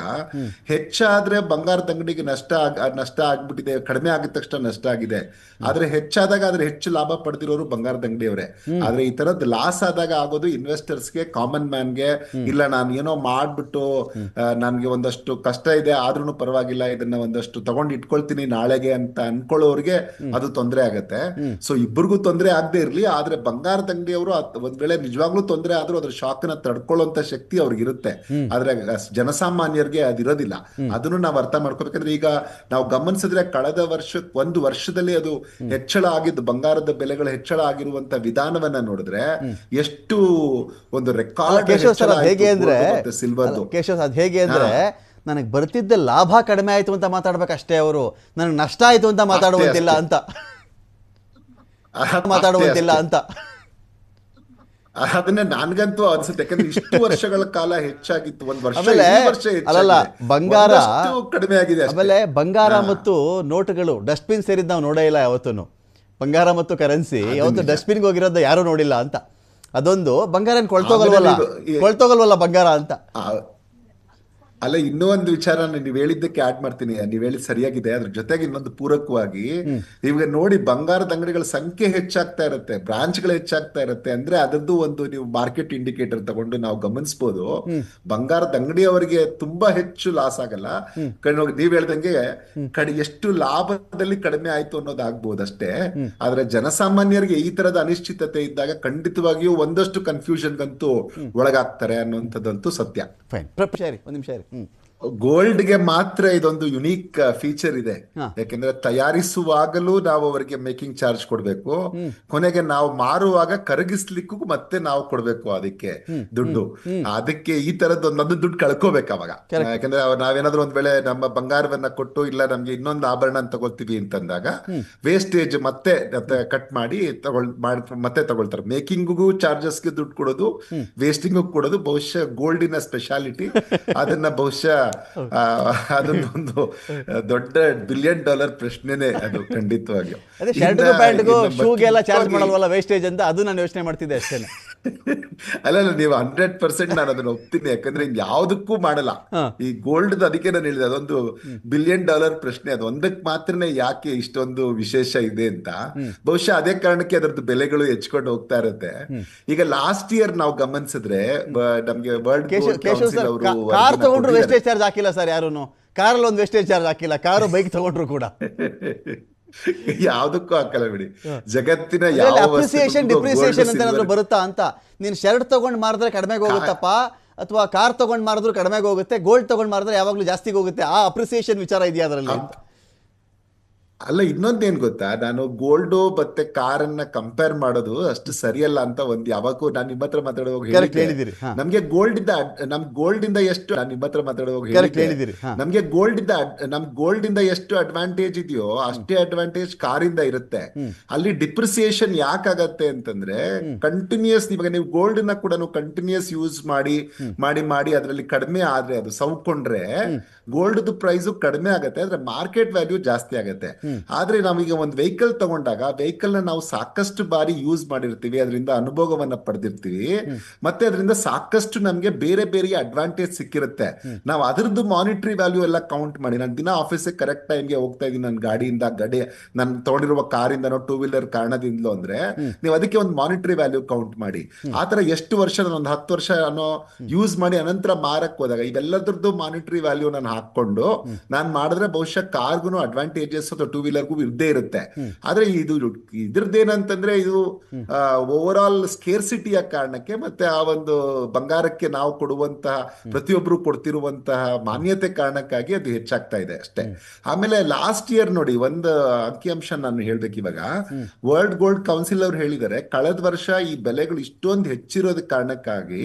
ಹೆಚ್ಚಾದ್ರೆ ಬಂಗಾರದ ಅಂಗಡಿಗೆ ನಷ್ಟ ಆಗ್ಬಿಟ್ಟಿದೆ, ಕಡಿಮೆ ಆಗಿದ ತಕ್ಷಣ ನಷ್ಟ ಆಗಿದೆ. ಆದ್ರೆ ಹೆಚ್ಚಾದಾಗ ಅದ್ರ ಹೆಚ್ಚು ಲಾಭ ಪಡೆದಿರೋರು ಬಂಗಾರದ ಅಂಗಡಿಯವರೇ. ಆದ್ರೆ ಈ ತರದ್ ಲಾಸ್ ಆದಾಗ ಆಗೋದು ಇನ್ವೆಸ್ಟರ್ಸ್ಗೆ, ಕಾಮನ್ ಮ್ಯಾನ್ಗೆ, ಇಲ್ಲ ನಾನು ಏನೋ ಮಾಡ್ಬಿಟ್ಟು ನನ್ಗೆ ಒಂದಷ್ಟು ಕಷ್ಟ ಇದೆ ಆದ್ರೂ ಪರವಾಗಿಲ್ಲ, ಇದನ್ನ ಒಂದಷ್ಟು ತಗೊಂಡು ಇಟ್ಕೊಳ್ತೀನಿ ನಾಳೆಗೆ ಅಂತ ಅನ್ಕೊಳ್ಳೋರ್ಗೆ ಅದು ತೊಂದರೆ ಆಗತ್ತೆ. ಸೊ ಇಬ್ಬರಿಗೂ ತೊಂದರೆ ಆಗದೆ ಇರ್ಲಿ, ಆದ್ರೆ ಬಂಗಾರದ ಅಂಗಡಿಯವರು ಒಂದ್ ವೇಳೆ ನಿಜವಾಗ್ಲೂ ತೊಂದರೆ ಆದ್ರೂ ಅದ್ರ ಶಾಕ್ ನ ತಡ್ಕೊಳ್ಳುವಂತ ಶಕ್ತಿ ಅವ್ರಿಗಿರುತ್ತೆ. ಆದ್ರೆ ಜನಸಾಮಾನ್ಯರಿಗೆ ಅದಿರೋದಿಲ್ಲ. ಅದನ್ನು ನಾವು ಅರ್ಥ ಮಾಡ್ಕೋಬೇಕಂದ್ರೆ, ಈಗ ನಾವು ಗಮನಿಸಿದ್ರೆ ಕಳೆದ ಒಂದು ವರ್ಷದಲ್ಲಿ ಅದು ಹೆಚ್ಚಳ ಆಗಿದ್ದು, ಬಂಗಾರದ ಬೆಲೆಗಳು ಹೆಚ್ಚಳ ಆಗಿರುವಂತ ವಿಧಾನವನ್ನ ನೋಡಿದ್ರೆ ಎಷ್ಟು ಒಂದು ರೆಕಾರ್ಡ್ ಹೇಗೆ ಅಂದ್ರೆ ಕೇಶವ್, ಅದ್ ಹೇಗೆ ಅಂದ್ರೆ ನನಗೆ ಬರ್ತಿದ್ದ ಲಾಭ ಕಡಿಮೆ ಆಯ್ತು ಅಂತ ಮಾತಾಡ್ಬೇಕಷ್ಟೇ, ಅವರು ನನಗೆ ನಷ್ಟ ಆಯ್ತು ಅಂತ ಮಾತಾಡುವಂತಿಲ್ಲ ಅಂತ ಅದನ್ನ ನನ್ಗಂತೂ ಅನ್ಸುತ್ತೆ. ಯಾಕಂದ್ರೆ ಇಷ್ಟು ವರ್ಷಗಳ ಕಾಲ ಹೆಚ್ಚಾಗಿತ್ತು, ಒಂದ್ ವರ್ಷ ಅಲ್ಲಲ್ಲ ಬಂಗಾರ ಕಡಿಮೆ ಆಗಿದೆ. ಆಮೇಲೆ ಬಂಗಾರ ಮತ್ತು ನೋಟುಗಳು ಡಸ್ಟ್ಬಿನ್ ಸೇರಿದ್ ನಾವು ನೋಡೇ ಇಲ್ಲ ಯಾವತ್ತೂ. ಬಂಗಾರ ಮತ್ತು ಕರೆನ್ಸಿ ಯಾವತ್ತು ಡಸ್ಟ್ಬಿನ್ಗೆ ಹೋಗಿರೋದು ಯಾರು ನೋಡಿಲ್ಲ ಅಂತ. ಅದೊಂದು ಬಂಗಾರ ಕೊಳ್ತೋಗಲ್ವಲ್ಲ ಬಂಗಾರ ಅಂತ. ಅಲ್ಲ, ಇನ್ನೂ ಒಂದು ವಿಚಾರ ನೀವು ಹೇಳಿದ್ದಕ್ಕೆ ಆಡ್ ಮಾಡ್ತೀನಿ, ನೀವು ಹೇಳಿದ್ ಸರಿಯಾಗಿದೆ. ಅದ್ರ ಜೊತೆಗೆ ಇನ್ನೊಂದು ಪೂರಕವಾಗಿ, ಇವಾಗ ನೋಡಿ ಬಂಗಾರದ ಅಂಗಡಿಗಳ ಸಂಖ್ಯೆ ಹೆಚ್ಚಾಗ್ತಾ ಇರುತ್ತೆ, ಬ್ರಾಂಚ್ಗಳು ಹೆಚ್ಚಾಗ್ತಾ ಇರುತ್ತೆ. ಅಂದ್ರೆ ಅದರದ್ದು ಒಂದು ನೀವು ಮಾರ್ಕೆಟ್ ಇಂಡಿಕೇಟರ್ ತಗೊಂಡು ನಾವು ಗಮನಿಸಬಹುದು, ಬಂಗಾರದ ಅಂಗಡಿಯವರಿಗೆ ತುಂಬಾ ಹೆಚ್ಚು ಲಾಸ್ ಆಗಲ್ಲ. ನೀವ್ ಹೇಳ್ದಂಗೆ ಎಷ್ಟು ಲಾಭದಲ್ಲಿ ಕಡಿಮೆ ಆಯ್ತು ಅನ್ನೋದಾಗ್ಬೋದು ಅಷ್ಟೇ. ಆದ್ರೆ ಜನಸಾಮಾನ್ಯರಿಗೆ ಈ ತರದ ಅನಿಶ್ಚಿತತೆ ಇದ್ದಾಗ ಖಂಡಿತವಾಗಿಯೂ ಒಂದಷ್ಟು ಕನ್ಫ್ಯೂಷನ್ಗಂತೂ ಒಳಗಾಗ್ತಾರೆ ಅನ್ನುವಂಥದ್ದಂತೂ ಸತ್ಯ. ಒಂದ್ ನಿಮಿಷ, ಗೋಲ್ಡ್ಗೆ ಮಾತ್ರ ಇದೊಂದು ಯುನೀಕ್ ಫೀಚರ್ ಇದೆ. ಯಾಕೆಂದ್ರೆ ತಯಾರಿಸುವಾಗಲೂ ನಾವು ಅವರಿಗೆ ಮೇಕಿಂಗ್ ಚಾರ್ಜ್ ಕೊಡ್ಬೇಕು, ಕೊನೆಗೆ ನಾವು ಮಾರುವಾಗ ಕರಗಿಸ್ಲಿಕ್ಕೂ ಮತ್ತೆ ನಾವು ಕೊಡ್ಬೇಕು ಅದಕ್ಕೆ ದುಡ್ಡು. ಅದಕ್ಕೆ ಈ ತರದ್ದು ಒಂದು ದುಡ್ಡು ಕಳ್ಕೋಬೇಕು ಅವಾಗ. ಯಾಕಂದ್ರೆ ನಾವೇನಾದ್ರೂ ಒಂದ್ ವೇಳೆ ನಮ್ಮ ಬಂಗಾರವನ್ನ ಕೊಟ್ಟು, ಇಲ್ಲ ನಮ್ಗೆ ಇನ್ನೊಂದು ಆಭರಣ ತಗೊಳ್ತೀವಿ ಅಂತಂದಾಗ ವೇಸ್ಟೇಜ್ ಮತ್ತೆ ಕಟ್ ಮಾಡಿ ಮತ್ತೆ ತಗೊಳ್ತಾರೆ. ಮೇಕಿಂಗ್ಗೂ ಚಾರ್ಜಸ್ಗೆ ದುಡ್ಡು ಕೊಡೋದು, ವೇಸ್ಟಿಂಗ್ ಕೊಡೋದು ಬಹುಶಃ ಗೋಲ್ಡಿನ ಸ್ಪೆಷಾಲಿಟಿ. ಅದನ್ನ ಬಹುಶಃ ಅದನ್ನೊಂದು ದೊಡ್ಡ $1 ಬಿಲಿಯನ್ ಪ್ರಶ್ನೆನೇ ಅದು ಖಂಡಿತವಾಗಿಯೂ. ವೇಸ್ಟೇಜ್ ಅಂತ ಅದು ನಾನು ಯೋಚನೆ ಮಾಡ್ತಿದ್ದೆ ಅಷ್ಟೇ. ಅಲ್ಲ, ನೀವು 100% ನಾನು ಅದನ್ನ ಒಪ್ತೀನಿ. ಯಾಕಂದ್ರೆ ಯಾವ್ದಕ್ಕೂ ಮಾಡಲ್ಲ ಈ ಗೋಲ್ಡ್. ಅದಕ್ಕೆ ನಾನು ಹೇಳಿದೆ ಅದೊಂದು $1 ಬಿಲಿಯನ್ ಪ್ರಶ್ನೆ. ಅದು ಒಂದಕ್ಕೆ ಮಾತ್ರನೇ ಯಾಕೆ ಇಷ್ಟೊಂದು ವಿಶೇಷ ಇದೆ ಅಂತ. ಬಹುಶಃ ಅದೇ ಕಾರಣಕ್ಕೆ ಅದರದ್ದು ಬೆಲೆಗಳು ಹೆಚ್ಚಿಕೊಂಡು ಹೋಗ್ತಾ ಇರುತ್ತೆ. ಈಗ ಲಾಸ್ಟ್ ಇಯರ್ ನಾವು ಗಮನಿಸಿದ್ರೆ ನಮ್ಗೆ ವರ್ಲ್ಡ್ ಕೌನ್ಸಿಲ್ ಅವರು ಕಾರ್ ತಗೊಂಡ್ರು ವೇಸ್ಟೇಜ್ ಚಾರ್ಜ್ ಹಾಕಿಲ್ಲ ಸರ್ ಯಾರು. ಕಾರಲ್ಲಿ ಒಂದು ವೇಸ್ಟೇಜ್ ಚಾರ್ಜ್ ಹಾಕಿಲ್ಲ, ಕಾರು ಬೈಕ್ ತಗೊಂಡ್ರು ಕೂಡ ಯಾವ್ದಕ್ಕೂ ಹಾಕಲ್ಲ ಬಿಡಿ. ಜಗತ್ತಿನ ಅಪ್ರಿಸಿಯೇಷನ್ ಡಿಪ್ರಿಸಿಯೇಷನ್ ಅಂತ ಏನಾದ್ರು ಬರುತ್ತಾ ಅಂತ. ನೀನು ಶರ್ಟ್ ತಗೊಂಡ್ ಮಾರಿದ್ರೆ ಕಡಿಮೆಗೆ ಹೋಗುತ್ತಪ್ಪ, ಅಥವಾ ಕಾರ್ ತಗೊಂಡ್ ಮಾರಿದ್ರು ಕಡಿಮೆಗೆ ಹೋಗುತ್ತೆ, ಗೋಲ್ಡ್ ತಗೊಂಡ್ ಮಾರಿದ್ರೆ ಯಾವಾಗ್ಲೂ ಜಾಸ್ತಿಗೆ ಹೋಗುತ್ತೆ. ಆ ಅಪ್ರಿಸಿಯೇಷನ್ ವಿಚಾರ ಇದೆಯಾ ಅದರಲ್ಲಿ? ಅಲ್ಲ, ಇನ್ನೊಂದೇನ್ ಗೊತ್ತಾ, ನಾನು ಗೋಲ್ಡು ಮತ್ತೆ ಕಾರನ್ನ ಕಂಪೇರ್ ಮಾಡೋದು ಅಷ್ಟು ಸರಿಯಲ್ಲ ಅಂತ ಯಾವಾಗೂ ನಾನು ನಿಮ್ಮ ಹತ್ರ ಮಾತಾಡುವಾಗ ಹೇಳಿದ್ದೀರಿ. ನಮ್ಗೆ ಗೋಲ್ಡ್ ಇಂದ ಎಷ್ಟು ನಾನು ನಿಮ್ಮ ಹತ್ರ ಮಾತಾಡುವಾಗ ಹೇಳಿದ್ದೀರಿ, ನಮ್ಗೆ ಗೋಲ್ಡ್ ಇಂದ ಎಷ್ಟು ಅಡ್ವಾಂಟೇಜ್ ಇದೆಯೋ ಅಷ್ಟೇ ಅಡ್ವಾಂಟೇಜ್ ಕಾರಿಂದ ಇರುತ್ತೆ. ಅಲ್ಲಿ ಡಿಪ್ರಿಸಿಯೇಷನ್ ಯಾಕಾಗತ್ತೆ ಅಂತಂದ್ರೆ, ಕಂಟಿನ್ಯೂಸ್ ಇವಾಗ ನೀವು ಗೋಲ್ಡ್ ನ ಕೂಡ ಕಂಟಿನ್ಯೂಸ್ ಯೂಸ್ ಮಾಡಿ ಮಾಡಿ ಮಾಡಿ ಅದರಲ್ಲಿ ಕಡಿಮೆ ಆದ್ರೆ, ಅದು ಸೌಕೊಂಡ್ರೆ ಗೋಲ್ಡ್ ಪ್ರೈಸ್ ಕಡಿಮೆ ಆಗತ್ತೆ, ಆದ್ರೆ ಮಾರ್ಕೆಟ್ ವ್ಯಾಲ್ಯೂ ಜಾಸ್ತಿ ಆಗತ್ತೆ. ಆದ್ರೆ ನಾವೀಗ ಒಂದು ವೆಹಿಕಲ್ ತಗೊಂಡಾಗ ವೆಹಿಕಲ್ ನ ನಾವು ಸಾಕಷ್ಟು ಬಾರಿ ಯೂಸ್ ಮಾಡಿರ್ತೀವಿ, ಅದರಿಂದ ಅನುಭವವನ್ನ ಪಡೆದಿರ್ತೀವಿ, ಮತ್ತೆ ಅದರಿಂದ ಸಾಕಷ್ಟು ನಮ್ಗೆ ಬೇರೆ ಬೇರೆ ಅಡ್ವಾಂಟೇಜ್ ಸಿಕ್ಕಿರುತ್ತೆ. ನಾವು ಅದ್ರದ್ದು ಮಾನಿಟರಿ ವ್ಯಾಲ್ಯೂ ಎಲ್ಲ ಕೌಂಟ್ ಮಾಡಿ, ನಾನು ದಿನ ಆಫೀಸಿಗೆ ಕರೆಕ್ಟ್ ಟೈಮ್ಗೆ ಹೋಗ್ತಾ ಇದ್ದೀನಿ ನನ್ನ ಗಾಡಿಯಿಂದ, ನಾನು ತಗೊಂಡಿರುವ ಕಾರಿಂದನೋ ಟೂ ವೀಲರ್ ಕಾರಣದಿಂದಲೋ ಅಂದ್ರೆ ನೀವು ಅದಕ್ಕೆ ಒಂದು ಮಾನಿಟರಿ ವ್ಯಾಲ್ಯೂ ಕೌಂಟ್ ಮಾಡಿ. ಆತರ ಎಷ್ಟು ವರ್ಷ, ಒಂದು 10 ವರ್ಷ ಯೂಸ್ ಮಾಡಿ ಅನಂತರ ಮಾರಕ್ ಹೋದಾಗ ಇವೆಲ್ಲದ್ರದ್ದು ಮಾನಿಟರಿ ವ್ಯಾಲ್ಯೂ ನಾನು ಹಾಕೊಂಡು ನಾನು ಮಾಡಿದ್ರೆ ಬಹುಶಃ ಕಾರ್ಗೂ ಅಡ್ವಾಂಟೇಜಸ್ ಅಥವಾ ಟೂ ವೀಲರ್ಗೂ ಇದ್ದೇ ಇರುತ್ತೆ. ಆದ್ರೆ ಇದ್ರದ್ದೇನಂತಂದ್ರೆ ಇದು ಓವರ್ ಆಲ್ ಸ್ಕೇರ್ಸಿಟಿಯ ಕಾರಣಕ್ಕೆ ಮತ್ತೆ ಆ ಒಂದು ಬಂಗಾರಕ್ಕೆ ನಾವು ಕೊಡುವಂತಹ ಪ್ರತಿಯೊಬ್ಬರು ಕೊಡ್ತಿರುವಂತಹ ಮಾನ್ಯತೆ ಕಾರಣಕ್ಕಾಗಿ ಅದು ಹೆಚ್ಚಾಗ್ತಾ ಇದೆ ಅಷ್ಟೇ. ಆಮೇಲೆ ಲಾಸ್ಟ್ ಇಯರ್ ನೋಡಿ ಒಂದು ಅಂಕಿಅಂಶ ನಾನು ಹೇಳ್ಬೇಕು ಇವಾಗ, ವರ್ಲ್ಡ್ ಗೋಲ್ಡ್ ಕೌನ್ಸಿಲ್ ಅವ್ರು ಹೇಳಿದ್ದಾರೆ ಕಳೆದ ವರ್ಷ ಈ ಬೆಲೆಗಳು ಇಷ್ಟೊಂದು ಹೆಚ್ಚಿರೋದ ಕಾರಣಕ್ಕಾಗಿ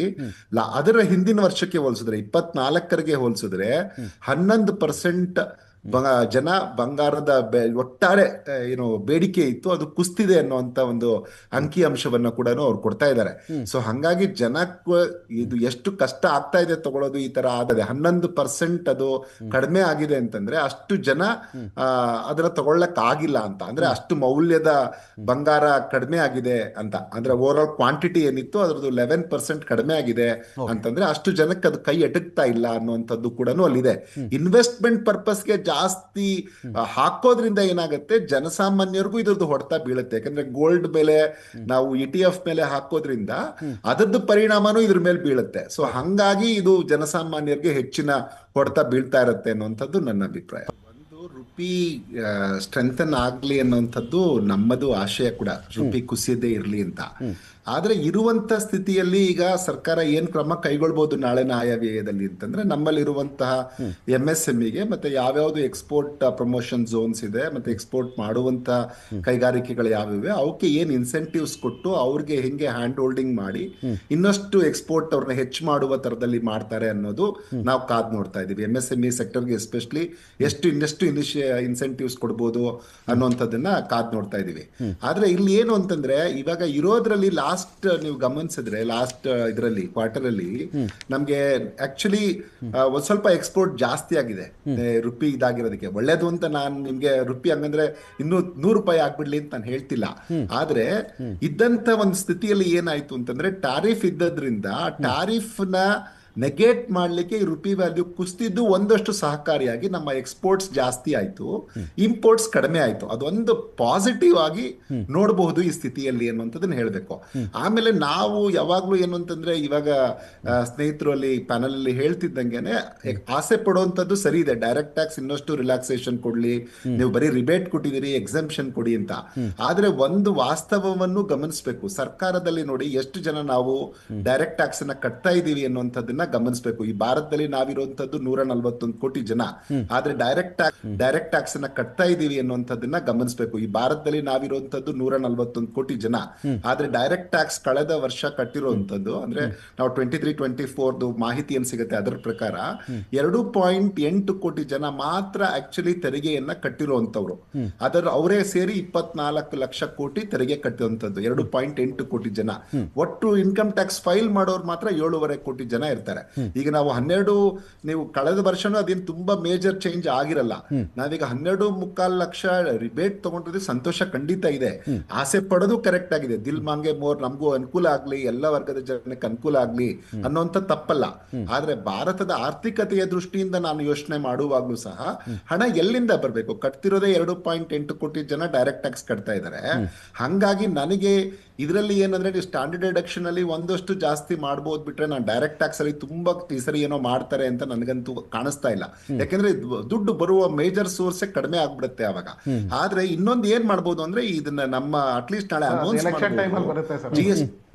ಅದರ ಹಿಂದಿನ ವರ್ಷಕ್ಕೆ ಹೋಲಿಸಿದ್ರೆ 24ರಿಗೆ ಹೋಲಿಸಿದ್ರೆ 11% ಜನ ಬಂಗಾರದ ಒಟ್ಟಾರೆ ಬೇಡಿಕೆ ಇತ್ತು, ಅದು ಕುಸ್ತಿದೆ ಅನ್ನುವಂತ ಒಂದು ಅಂಕಿ ಅಂಶವನ್ನ ಕೂಡ ಅವ್ರು ಕೊಡ್ತಾ ಇದ್ದಾರೆ. ಸೊ ಹಂಗಾಗಿ ಜನಕ್ಕೆ ಇದು ಎಷ್ಟು ಕಷ್ಟ ಆಗ್ತಾ ಇದೆ ತಗೊಳ್ಳೋದು ಈ ತರ ಆಗದೆ. 11% ಅದು ಕಡಿಮೆ ಆಗಿದೆ ಅಂತಂದ್ರೆ ಅಷ್ಟು ಜನ ಅದರ ತಗೊಳ್ಳಕ್ ಆಗಿಲ್ಲ ಅಂತ, ಅಂದ್ರೆ ಅಷ್ಟು ಮೌಲ್ಯದ ಬಂಗಾರ ಕಡಿಮೆ ಆಗಿದೆ ಅಂತ, ಅಂದ್ರೆ ಓವರ್ ಆಲ್ ಕ್ವಾಂಟಿಟಿ ಏನಿತ್ತು ಅದರದ್ದು 11% ಕಡಿಮೆ ಆಗಿದೆ ಅಂತಂದ್ರೆ ಅಷ್ಟು ಜನಕ್ಕೆ ಅದು ಕೈ ಎಟಕ್ತಾ ಇಲ್ಲ ಅನ್ನುವಂಥದ್ದು ಕೂಡ ಅಲ್ಲಿದೆ. ಇನ್ವೆಸ್ಟ್ಮೆಂಟ್ ಪರ್ಪಸ್ಗೆ ಜಾಸ್ತಿ ಹಾಕೋದ್ರಿಂದ ಏನಾಗುತ್ತೆ, ಜನಸಾಮಾನ್ಯರಿಗೂ ಇದ್ರದ್ದು ಹೊಡೆತ ಬೀಳುತ್ತೆ. ಯಾಕಂದ್ರೆ ಗೋಲ್ಡ್ ಮೇಲೆ ನಾವು ETF ಮೇಲೆ ಹಾಕೋದ್ರಿಂದ ಅದರದ್ದು ಪರಿಣಾಮನೂ ಇದ್ರ ಮೇಲೆ ಬೀಳುತ್ತೆ. ಸೊ ಹಂಗಾಗಿ ಇದು ಜನಸಾಮಾನ್ಯರಿಗೆ ಹೆಚ್ಚಿನ ಹೊಡೆತ ಬೀಳ್ತಾ ಇರುತ್ತೆ ಅನ್ನುವಂಥದ್ದು ನನ್ನ ಅಭಿಪ್ರಾಯ. ರುಪಿ ಸ್ಟ್ರೆಂಥನ್ ಆಗ್ಲಿ ಅನ್ನುವಂಥದ್ದು ನಮ್ಮದು ಆಶಯ ಕೂಡ, ರುಪಿ ಕುಸಿಯದೇ ಇರ್ಲಿ ಅಂತ. ಆದ್ರೆ ಇರುವಂತ ಸ್ಥಿತಿಯಲ್ಲಿ ಈಗ ಸರ್ಕಾರ ಏನ್ ಕ್ರಮ ಕೈಗೊಳ್ಬಹುದು ನಾಳಿನ ಆಯವ್ಯಯದಲ್ಲಿ ಅಂತಂದ್ರೆ, ನಮ್ಮಲ್ಲಿರುವಂತಹ MSMEಗೆ ಮತ್ತೆ ಯಾವ್ಯಾವ್ದು ಎಕ್ಸ್ಪೋರ್ಟ್ ಪ್ರಮೋಷನ್ ಝೋನ್ಸ್ ಇದೆ ಮತ್ತೆ ಎಕ್ಸ್ಪೋರ್ಟ್ ಮಾಡುವಂತ ಕೈಗಾರಿಕೆಗಳು ಯಾವಿವೆ ಅವಕ್ಕೆ ಏನ್ ಇನ್ಸೆಂಟಿವ್ಸ್ ಕೊಟ್ಟು ಅವ್ರಿಗೆ ಹೆಂಗೆ ಹ್ಯಾಂಡ್ ಹೋಲ್ಡಿಂಗ್ ಮಾಡಿ ಇನ್ನಷ್ಟು ಎಕ್ಸ್ಪೋರ್ಟ್ ಅವ್ರನ್ನ ಹೆಚ್ಚು ಮಾಡುವ ತರದಲ್ಲಿ ಮಾಡ್ತಾರೆ ಅನ್ನೋದು ನಾವು ಕಾದ್ ನೋಡ್ತಾ ಇದೀವಿ. MSME ಸೆಕ್ಟರ್ಗೆ ಎಸ್ಪೆಷಲಿ ಎಷ್ಟು ಇನ್ಸೆಂಟಿವ್ಸ್ ಕೊಡ್ಬೋದು ಅನ್ನುವಂಥದ್ದನ್ನ ಕಾದ್ ನೋಡ್ತಾ ಇದೀವಿ. ಆದ್ರೆ ಇಲ್ಲಿ ಏನು ಅಂತಂದ್ರೆ, ಇವಾಗ ಇರೋದ್ರಲ್ಲಿ ಲಾಸ್ಟ್ ನೀವು ಗಮನಿಸಿದ್ರೆ ಲಾಸ್ಟ್ ಇದರಲ್ಲಿ ಕ್ವಾರ್ಟರ್ ಅಲ್ಲಿ ನಮ್ಗೆ ಆಕ್ಚುಲಿ ಒಂದ್ ಸ್ವಲ್ಪ ಎಕ್ಸ್ಪೋರ್ಟ್ ಜಾಸ್ತಿ ಆಗಿದೆ. ರುಪಿ ಇದಾಗಿರೋದಕ್ಕೆ ಒಳ್ಳೇದು ಅಂತ ನಾನು ನಿಮ್ಗೆ ರುಪಿ ಹಂಗಂದ್ರೆ ಇನ್ನೂ ₹100 ಆಗ್ಬಿಡ್ಲಿ ಅಂತ ನಾನು ಹೇಳ್ತಿಲ್ಲ. ಆದ್ರೆ ಇದ್ದಂತ ಒಂದು ಸ್ಥಿತಿಯಲ್ಲಿ ಏನಾಯ್ತು ಅಂತಂದ್ರೆ, ಟ್ಯಾರಿಫ್ ಇದ್ದದ್ರಿಂದ ಟ್ಯಾರಿಫ್ ನ ನೆಗೇಟ್ ಮಾಡ್ಲಿಕ್ಕೆ ಈ ರುಪಿ ವ್ಯಾಲ್ಯೂ ಕುಸ್ತಿದ್ದು ಒಂದಷ್ಟು ಸಹಕಾರಿಯಾಗಿ ನಮ್ಮ ಎಕ್ಸ್ಪೋರ್ಟ್ಸ್ ಜಾಸ್ತಿ ಆಯ್ತು, ಇಂಪೋರ್ಟ್ಸ್ ಕಡಿಮೆ ಆಯ್ತು. ಅದೊಂದು ಪಾಸಿಟಿವ್ ಆಗಿ ನೋಡಬಹುದು ಈ ಸ್ಥಿತಿಯಲ್ಲಿ ಅನ್ನುವಂಥದ್ದನ್ನ ಹೇಳ್ಬೇಕು. ಆಮೇಲೆ ನಾವು ಯಾವಾಗ್ಲೂ ಏನು ಅಂತಂದ್ರೆ, ಇವಾಗ ಸ್ನೇಹಿತರು ಅಲ್ಲಿ ಪ್ಯಾನಲ್ ಅಲ್ಲಿ ಹೇಳ್ತಿದ್ದಂಗೆನೆ ಆಸೆ ಪಡುವಂಥದ್ದು ಸರಿ ಇದೆ, ಡೈರೆಕ್ಟ್ ಟ್ಯಾಕ್ಸ್ ಇನ್ನಷ್ಟು ರಿಲ್ಯಾಕ್ಸೇಷನ್ ಕೊಡ್ಲಿ, ನೀವು ಬರೀ ರಿಬೇಟ್ ಕೊಟ್ಟಿದ್ದೀರಿ ಎಕ್ಸಂಪ್ಷನ್ ಕೊಡಿ ಅಂತ. ಆದ್ರೆ ಒಂದು ವಾಸ್ತವವನ್ನು ಗಮನಿಸಬೇಕು, ಸರ್ಕಾರದಲ್ಲಿ ನೋಡಿ ಎಷ್ಟು ಜನ ನಾವು ಡೈರೆಕ್ಟ್ ಟ್ಯಾಕ್ಸ್ ಅನ್ನ ಕಟ್ತಾ ಇದೀವಿ ಅನ್ನುವಂಥದ್ದನ್ನ ಗಮನಿಸಬೇಕು. ಈ ಭಾರತದಲ್ಲಿ ನಾವಿರುವಂತದ್ದು 141 ಕೋಟಿ ಜನ, ಆದ್ರೆ ಡೈರೆಕ್ಟ್ ಟ್ಯಾಕ್ಸ್ ಅನ್ನ ಕಟ್ತಾ ಇದೀವಿ ಅನ್ನುವಂಥದ್ದನ್ನ ಗಮನಿಸಬೇಕು. ಈ ಭಾರತದಲ್ಲಿ ನಾವಿರುವಂತದ್ದು 141 ಕೋಟಿ ಜನ, ಆದ್ರೆ ಡೈರೆಕ್ಟ್ ಟ್ಯಾಕ್ಸ್ ಕಳೆದ ವರ್ಷ ಕಟ್ಟಿರುವಂತದ್ದು ಅಂದ್ರೆ ನಾವು 23-24 ಮಾಹಿತಿ ಏನ್ ಸಿಗುತ್ತೆ ಅದರ ಪ್ರಕಾರ 2.8 ಕೋಟಿ ಜನ ಮಾತ್ರ ಆಕ್ಚುಲಿ ತೆರಿಗೆಯನ್ನ ಕಟ್ಟಿರುವಂತವ್ರು. ಅವರೇ ಸೇರಿ 24 ಲಕ್ಷ ಕೋಟಿ ತೆರಿಗೆ ಕಟ್ಟಿರುವಂತದ್ದು 2.8 ಕೋಟಿ ಜನ. ಒಟ್ಟು ಇನ್ಕಮ್ ಟ್ಯಾಕ್ಸ್ ಫೈಲ್ ಮಾಡೋರು ಮಾತ್ರ 7.5 ಕೋಟಿ ಜನ ಇರ್ತಾರೆ. ಈಗ ನಾವು 12, ನೀವು ಕಳೆದ ವರ್ಷನೂ ಅದೇನು ತುಂಬಾ ಮೇಜರ್ ಚೇಂಜ್ ಆಗಿರಲ್ಲ. ನಾವೀಗ 12.25 ಲಕ್ಷ ರಿಬೇಟ್ ತಗೊಂಡಿದ್ರೆ ಸಂತೋಷ ಖಂಡಿತ ಇದೆ, ಆಸೆ ಪಡೋದು ಕರೆಕ್ಟ್ ಆಗಿದೆ. ದಿಲ್ ಮಾಂಗೆ ಮೋರ್, ನಮಗೂ ಅನುಕೂಲ ಆಗ್ಲಿ, ಎಲ್ಲ ವರ್ಗದ ಜನಕ್ಕೆ ಅನುಕೂಲ ಆಗ್ಲಿ ಅನ್ನೋಂಥ ತಪ್ಪಲ್ಲ. ಆದ್ರೆ ಭಾರತದ ಆರ್ಥಿಕತೆಯ ದೃಷ್ಟಿಯಿಂದ ನಾನು ಯೋಚನೆ ಮಾಡುವಾಗ್ಲೂ ಸಹ ಹಣ ಎಲ್ಲಿಂದ ಬರಬೇಕು? ಕಟ್ತಿರೋದೇ 2.8 ಕೋಟಿ ಜನ ಡೈರೆಕ್ಟ್ ಟ್ಯಾಕ್ಸ್ ಕಟ್ತಾ ಇದ್ದಾರೆ. ಹಂಗಾಗಿ ನನಗೆ ಇದರಲ್ಲಿ ಏನಂದ್ರೆ, ನೀವು ಸ್ಟ್ಯಾಂಡರ್ಡ್ ಡಿಡಕ್ಷನ್ ಅಲ್ಲಿ ಒಂದಷ್ಟು ಜಾಸ್ತಿ ಮಾಡ್ಬೋದು ಬಿಟ್ರೆ, ನಾನು ಡೈರೆಕ್ಟ್ ಟ್ಯಾಕ್ಸ್ ಅಲ್ಲಿ ತುಂಬಾ ಈ ಸರಿ ಏನೋ ಮಾಡ್ತಾರೆ ಅಂತ ನನಗಂತೂ ಕಾಣಿಸ್ತಾ ಇಲ್ಲ. ಯಾಕಂದ್ರೆ ದುಡ್ಡು ಬರುವ ಮೇಜರ್ ಸೋರ್ಸ್ ಕಡಿಮೆ ಆಗ್ಬಿಡುತ್ತೆ ಅವಾಗ. ಆದ್ರೆ ಇನ್ನೊಂದು ಏನ್ ಮಾಡ್ಬೋದು ಅಂದ್ರೆ, ಇದನ್ನ ನಮ್ಮ ಅಟ್ಲೀಸ್ಟ್ ನಾಳೆ ಅನೌನ್ಸ್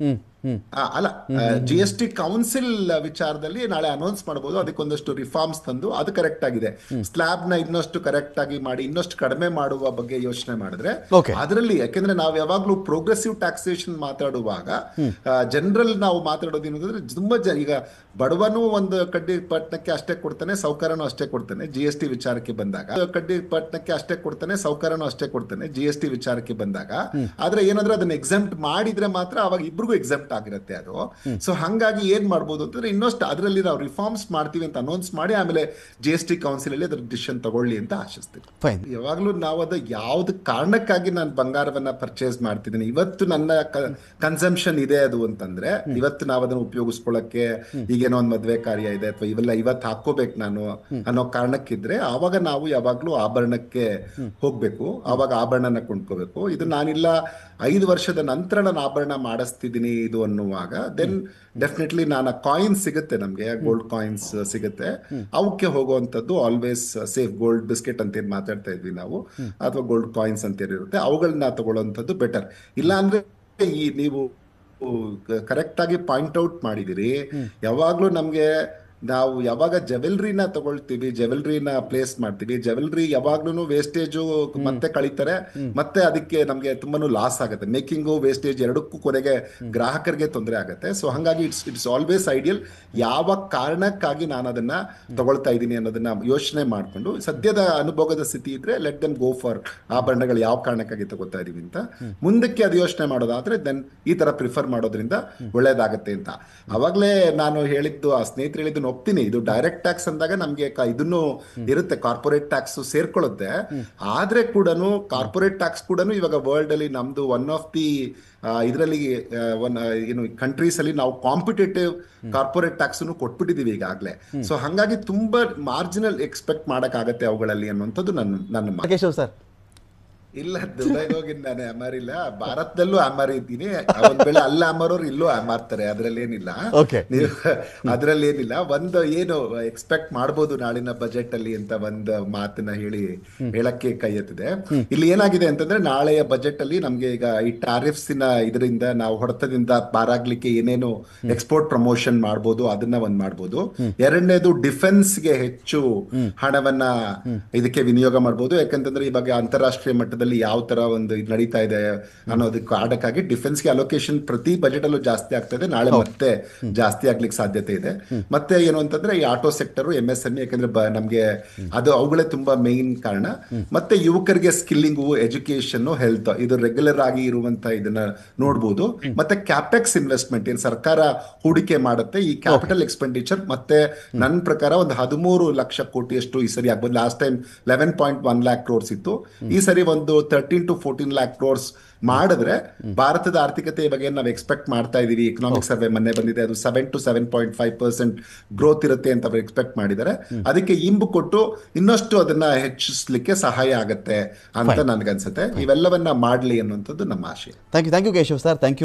GST ಕೌನ್ಸಿಲ್ ವಿಚಾರದಲ್ಲಿ ನಾಳೆ ಅನೌನ್ಸ್ ಮಾಡಬಹುದು. ಅದಕ್ಕೊಂದಷ್ಟು ರಿಫಾರ್ಮ್ಸ್ ತಂದು ಅದು ಕರೆಕ್ಟ್ ಆಗಿದೆ, ಸ್ಲಾಬ್ ನ ಇನ್ನಷ್ಟು ಕರೆಕ್ಟ್ ಆಗಿ ಮಾಡಿ ಇನ್ನಷ್ಟು ಕಡಿಮೆ ಮಾಡುವ ಬಗ್ಗೆ ಯೋಚನೆ ಮಾಡಿದ್ರೆ ಅದರಲ್ಲಿ, ಯಾಕೆಂದ್ರೆ ನಾವು ಯಾವಾಗ್ಲೂ ಪ್ರೋಗ್ರೆಸಿವ್ ಟ್ಯಾಕ್ಸೇಷನ್ ಮಾತಾಡುವಾಗ ಜನರಲ್ ನಾವು ಮಾತಾಡೋದು ಏನಂದ್ರೆ, ತುಂಬಾ ಈಗ ಬಡವನು ಒಂದು ಕಡ್ಡಿ ಪಟ್ಟಣಕ್ಕೆ ಅಷ್ಟೇ ಕೊಡ್ತಾನೆ, ಸೌಕರ್ಯನೂ ಅಷ್ಟೇ ಕೊಡ್ತಾನೆ. GST ವಿಚಾರಕ್ಕೆ ಬಂದಾಗ ಕಡ್ಡಿ ಪಟ್ಟಣಕ್ಕೆ ಅಷ್ಟೇ ಕೊಡ್ತಾನೆ, ಸೌಕರ್ಯನೂ ಅಷ್ಟೇ ಕೊಡ್ತಾನೆ GST ವಿಚಾರಕ್ಕೆ ಬಂದಾಗ. ಆದ್ರೆ ಏನಂದ್ರೆ ಅದನ್ನ ಎಕ್ಸೆಂಪ್ಟ್ ಮಾಡಿದ್ರೆ ಮಾತ್ರ ಅವಾಗ ಇಬ್ರಿಗೂ ಎಕ್ಸೆಂಪ್ಟ್ ಆಗ್ಬೇಕಾಗಿರುತ್ತೆ ಅದು. ಸೊ ಹಂಗಾಗಿ ಏನ್ ಮಾಡ್ಬೋದು ಅಂತಂದ್ರೆ ಇನ್ನಷ್ಟು ಅದರಲ್ಲಿ ನಾವು ರಿಫಾರ್ಮ್ಸ್ ಮಾಡ್ತೀವಿ ಅಂತ ಅನೌನ್ಸ್ ಮಾಡಿ ಆಮೇಲೆ GST ಕೌನ್ಸಿಲ್ ಅಲ್ಲಿ ಅದ್ರ ಡಿಸಿಷನ್ ತಗೊಳ್ಳಿ ಅಂತ ಆಶಿಸ್ತೀವಿ. ಯಾವಾಗ್ಲೂ ನಾವು ಅದು ಯಾವ್ದು ಕಾರಣಕ್ಕಾಗಿ ನಾನು ಬಂಗಾರವನ್ನ ಪರ್ಚೇಸ್ ಮಾಡ್ತಿದ್ದೀನಿ, ಇವತ್ತು ನನ್ನ ಕನ್ಸಂಪ್ಷನ್ ಇದೆ ಅದು ಅಂತಂದ್ರೆ ಇವತ್ತು ನಾವು ಅದನ್ನ ಉಪಯೋಗಿಸ್ಕೊಳ್ಳಕ್ಕೆ ಈಗೇನೋ ಒಂದು ಮದ್ವೆ ಕಾರ್ಯ ಇದೆ ಅಥವಾ ಇವೆಲ್ಲ ಇವತ್ತು ಹಾಕೋಬೇಕು ನಾನು ಅನ್ನೋ ಕಾರಣಕ್ಕಿದ್ರೆ ಆವಾಗ ನಾವು ಯಾವಾಗ್ಲೂ ಆಭರಣಕ್ಕೆ ಹೋಗ್ಬೇಕು, ಆವಾಗ ಆಭರಣನ ಕೊಂಡ್ಕೋಬೇಕು. ಇದು ನಾನಿಲ್ಲ 5 ವರ್ಷದ ನಂತರ ನಾನು ಆಭರಣ ಮಾಡಿಸ್ತಿದ್ದೀನಿ ಇದು ಅನ್ನುವಾಗ ದೆನ್ ಡೆಫಿನೆಟ್ಲಿ ನಾನು ಕಾಯಿನ್ಸ್ ಸಿಗುತ್ತೆ, ನಮಗೆ ಗೋಲ್ಡ್ ಕಾಯಿನ್ಸ್ ಸಿಗುತ್ತೆ, ಅವಕ್ಕೆ ಹೋಗುವಂಥದ್ದು ಆಲ್ವೇಸ್ ಸೇಫ್ ಗೋಲ್ಡ್ ಬಿಸ್ಕೆಟ್ ಅಂತ ಏನ್ ಮಾತಾಡ್ತಾ ಇದ್ವಿ ನಾವು, ಅಥವಾ ಗೋಲ್ಡ್ ಕಾಯಿನ್ಸ್ ಅಂತ ಇರುತ್ತೆ ಅವುಗಳನ್ನ ತಗೊಳ್ಳೋಂಥದ್ದು ಬೆಟರ್. ಇಲ್ಲ ಅಂದ್ರೆ ಈ ನೀವು ಕರೆಕ್ಟ್ ಆಗಿ ಪಾಯಿಂಟ್ ಔಟ್ ಮಾಡಿದಿರಿ, ಯಾವಾಗ್ಲೂ ನಮ್ಗೆ ನಾವು ಯಾವಾಗ ಜವೆಲ್ರಿನ ತಗೊಳ್ತೀವಿ, ಜವೆಲ್ರಿನ ಪ್ಲೇಸ್ ಮಾಡ್ತೀವಿ, ಜವೆಲ್ರಿ ಯಾವಾಗ್ಲೂ ವೇಸ್ಟೇಜು ಮತ್ತೆ ಕಳೀತಾರೆ, ಮತ್ತೆ ಅದಕ್ಕೆ ನಮ್ಗೆ ತುಂಬಾನು ಲಾಸ್ ಆಗುತ್ತೆ. ಮೇಕಿಂಗು ವೇಸ್ಟೇಜ್ ಎರಡಕ್ಕೂ ಕೊನೆಗೆ ಗ್ರಾಹಕರಿಗೆ ತೊಂದರೆ ಆಗುತ್ತೆ. ಸೊ ಹಂಗಾಗಿ ಇಟ್ಸ್ ಆಲ್ವೇಸ್ ಐಡಿಯಲ್ ಯಾವ ಕಾರಣಕ್ಕಾಗಿ ನಾನು ಅದನ್ನ ತಗೊಳ್ತಾ ಇದ್ದೀನಿ ಅನ್ನೋದನ್ನ ಯೋಚನೆ ಮಾಡ್ಕೊಂಡು ಸದ್ಯದ ಅನುಭೋಗದ ಸ್ಥಿತಿ ಇದ್ರೆ ಲೆಟ್ ದೆಮ್ ಗೋ ಫಾರ್ ಆಭರಣಗಳು ಯಾವ ಕಾರಣಕ್ಕಾಗಿ ತಗೋತಾ ಇದೀವಿ ಅಂತ. ಮುಂದಕ್ಕೆ ಅದು ಯೋಚನೆ ಮಾಡೋದಾದ್ರೆ ದೆನ್ ಈ ತರ ಪ್ರಿಫರ್ ಮಾಡೋದ್ರಿಂದ ಒಳ್ಳೇದಾಗತ್ತೆ ಅಂತ. ಅವಾಗ್ಲೇ ನಾನು ಹೇಳಿದ್ದು, ಆ ಸ್ನೇಹಿತರು ಹೇಳಿದ್ದು ಒಪ್ತೀನಿ. ಇದು ಡೈರೆಕ್ಟ್ ಟ್ಯಾಕ್ಸ್ ಅಂದಾಗ ನಮ್ಗೆ ಇದನ್ನು ಇರುತ್ತೆ, ಕಾರ್ಪೊರೇಟ್ ಟ್ಯಾಕ್ಸ್ ಸೇರ್ಕೊಳ್ಳುತ್ತೆ. ಆದ್ರೆ ಕೂಡ ಕಾರ್ಪೊರೇಟ್ ಟ್ಯಾಕ್ಸ್ ಕೂಡ ಇವಾಗ ವರ್ಲ್ಡ್ ಅಲ್ಲಿ ನಮ್ದು ಒನ್ ಆಫ್ ದಿ ಇದರಲ್ಲಿ ಏನು ಕಂಟ್ರೀಸ್ ಅಲ್ಲಿ ನಾವು ಕಾಂಪಿಟೇಟಿವ್ ಕಾರ್ಪೊರೇಟ್ ಟ್ಯಾಕ್ಸ್ ಕೊಟ್ಬಿಟ್ಟಿದೀವಿ ಈಗಾಗಲೇ. ಸೊ ಹಂಗಾಗಿ ತುಂಬಾ ಮಾರ್ಜಿನಲ್ ಎಕ್ಸ್ಪೆಕ್ಟ್ ಮಾಡಕ್ ಆಗತ್ತೆ ಅವುಗಳಲ್ಲಿ ಅನ್ನುವಂಥದ್ದು ನನ್ನ ಸರ್. ಇಲ್ಲ, ದುಬೈಗೆ ಹೋಗಿದ್ದು ನಾನು ಅಮಾರಿಲ್ಲ, ಭಾರತದಲ್ಲೂ ಅಮಾರಿ ಇದ್ದೀನಿ. ಒಂದ್ ವೇಳೆ ಅಲ್ಲ ಅಮಾರೋರು ಇಲ್ಲೂ ಅಮಾರ್ತಾರೆ, ಅದ್ರಲ್ಲಿ ಏನಿಲ್ಲ. ನೀವು ಅದ್ರಲ್ಲಿ ಏನಿಲ್ಲ. ಒಂದು ಏನು ಎಕ್ಸ್ಪೆಕ್ಟ್ ಮಾಡ್ಬೋದು ನಾಳಿನ ಬಜೆಟ್ ಅಲ್ಲಿ ಅಂತ ಒಂದು ಮಾತನ್ನ ಹೇಳಕ್ಕೆ ಕೈ ಎತ್ತಿದೆ. ಇಲ್ಲಿ ಏನಾಗಿದೆ ಅಂತಂದ್ರೆ ನಾಳೆಯ ಬಜೆಟ್ ಅಲ್ಲಿ ನಮ್ಗೆ ಈಗ ಈ ಟ್ಯಾರಿಫ್ಸ್ ಇದರಿಂದ ನಾವು ಹೊಡೆತದಿಂದ ಪಾರಾಗ್ಲಿಕ್ಕೆ ಏನೇನು ಎಕ್ಸ್ಪೋರ್ಟ್ ಪ್ರಮೋಷನ್ ಮಾಡ್ಬೋದು ಅದನ್ನ ಒಂದ್ ಮಾಡ್ಬೋದು. ಎರಡನೇದು ಡಿಫೆನ್ಸ್ಗೆ ಹೆಚ್ಚು ಹಣವನ್ನ ಇದಕ್ಕೆ ವಿನಿಯೋಗ ಮಾಡ್ಬೋದು. ಯಾಕಂತಂದ್ರೆ ಇವಾಗ ಅಂತಾರಾಷ್ಟ್ರೀಯ ಮಟ್ಟದಲ್ಲಿ ಯಾವ ತರ ಒಂದು ನಡೀತಾ ಇದೆ ಅನ್ನೋದಕ್ಕೆ ಕಾರಣಕ್ಕಾಗಿ ಡಿಫೆನ್ಸ್ಗೆ ಅಲೋಕೇಶನ್ ಪ್ರತಿ ಬಜೆಟ್ ಅಲ್ಲೂ ಜಾಸ್ತಿ ಆಗ್ತಾ ಇದೆ, ನಾಳೆ ಮತ್ತೆ ಜಾಸ್ತಿ ಆಗ್ಲಿಕ್ಕೆ ಸಾಧ್ಯತೆ ಇದೆ. ಮತ್ತೆ ಏನು ಅಂತಂದ್ರೆ ಈ ಆಟೋ ಸೆಕ್ಟರ್, MSME, ಯಾಕಂದ್ರೆ ನಮ್ಗೆ ಅದು ಅವುಗಳೇ ತುಂಬಾ ಮೇನ್ ಕಾರಣ. ಮತ್ತೆ ಯುವಕರಿಗೆ ಸ್ಕಿಲ್ಲಿಂಗು, ಎಜುಕೇಶನ್, ಹೆಲ್ತ್ ಇದು ರೆಗ್ಯುಲರ್ ಆಗಿ ಇರುವಂತ ಇದನ್ನ ನೋಡ್ಬೋದು. ಮತ್ತೆ ಕ್ಯಾಪೆಕ್ಸ್ ಇನ್ವೆಸ್ಟ್ಮೆಂಟ್ ಏನ್ ಸರ್ಕಾರ ಹೂಡಿಕೆ ಮಾಡುತ್ತೆ, ಈ ಕ್ಯಾಪಿಟಲ್ ಎಕ್ಸ್ಪೆಂಡಿಚರ್ ಮತ್ತೆ ನನ್ನ ಪ್ರಕಾರ ಒಂದು 13 ಲಕ್ಷ ಕೋಟಿಯಷ್ಟು ಈ ಸರಿ ಆಗ್ಬೋದು. ಲಾಸ್ಟ್ ಟೈಮ್ 11.1 lakh crores ಇತ್ತು, ಈ ಸರಿ ಒಂದು 13 to 14 lakh crores ಮಾಡಿದ್ರೆ ಭಾರತದ ಆರ್ಥಿಕತೆ ಬಗ್ಗೆ ನಾವು ಎಕ್ಸ್ಪೆಕ್ಟ್ ಮಾಡ್ತಾ ಇದೀವಿ. ಎಕನಾಮಿಕ್ ಸರ್ವೆ ಮೊನ್ನೆ ಬಂದಿದೆ, ಅದು 7 to 7.5% ಗ್ರೋತ್ ಇರುತ್ತೆ ಅಂತ ಅವರು ಎಕ್ಸ್ಪೆಕ್ಟ್ ಮಾಡಿದ್ದಾರೆ. ಅದಕ್ಕೆ ಇಂಬು ಕೊಟ್ಟು ಇನ್ನಷ್ಟು ಅದನ್ನ ಹೆಚ್ಚಿಸ್ಲಿಕ್ಕೆ ಸಹಾಯ ಆಗತ್ತೆ ಅಂತ ನನ್ಗನ್ಸುತ್ತೆ. ಇವೆಲ್ಲವನ್ನ ಮಾಡ್ಲಿ ಅನ್ನುವಂಥದ್ದು ನಮ್ಮ ಆಶಯ. Thank you Keshav sir. Thank you.